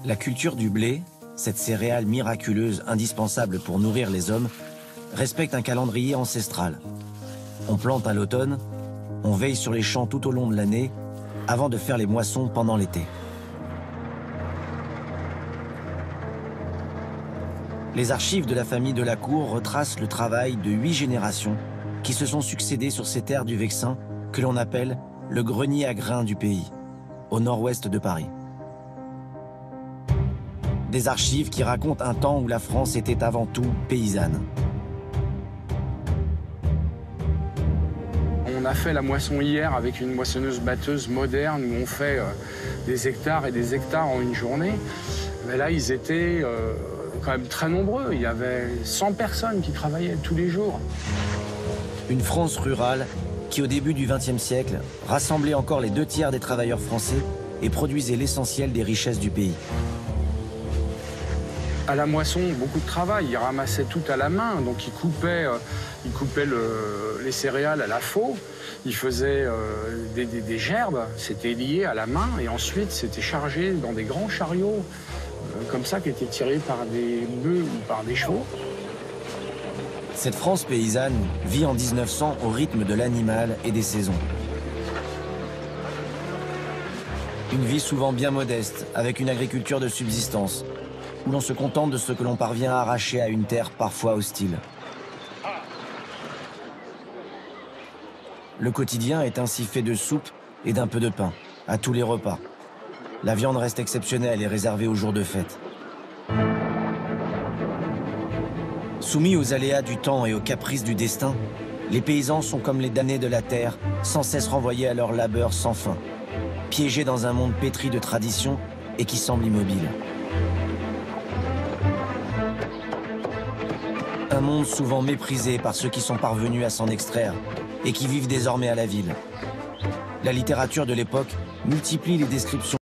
La culture du blé, cette céréale miraculeuse indispensable pour nourrir les hommes, respecte un calendrier ancestral. On plante à l'automne, on veille sur les champs tout au long de l'année, avant de faire les moissons pendant l'été. Les archives de la famille de la Cour retracent le travail de 8 générations qui se sont succédées sur ces terres du Vexin que l'on appelle le grenier à grains du pays, au nord-ouest de Paris. Des archives qui racontent un temps où la France était avant tout paysanne. On a fait la moisson hier avec une moissonneuse-batteuse moderne où on fait des hectares et des hectares en une journée. Mais là, ils étaient quand même très nombreux. Il y avait 100 personnes qui travaillaient tous les jours. Une France rurale qui, au début du XXe siècle, rassemblait encore les 2 tiers des travailleurs français et produisait l'essentiel des richesses du pays. À la moisson, beaucoup de travail. Ils ramassaient tout à la main. Donc ils coupaient les céréales à la faux. Ils faisaient des gerbes. C'était lié à la main. Et ensuite, c'était chargé dans des grands chariots, comme ça, qui étaient tirés par des bœufs ou par des chevaux. Cette France paysanne vit en 1900 au rythme de l'animal et des saisons. Une vie souvent bien modeste, avec une agriculture de subsistance, où l'on se contente de ce que l'on parvient à arracher à une terre parfois hostile. Le quotidien est ainsi fait de soupe et d'un peu de pain, à tous les repas. La viande reste exceptionnelle et réservée aux jours de fête. Soumis aux aléas du temps et aux caprices du destin, les paysans sont comme les damnés de la terre, sans cesse renvoyés à leur labeur sans fin, piégés dans un monde pétri de traditions et qui semble immobile. Un monde souvent méprisé par ceux qui sont parvenus à s'en extraire et qui vivent désormais à la ville. La littérature de l'époque multiplie les descriptions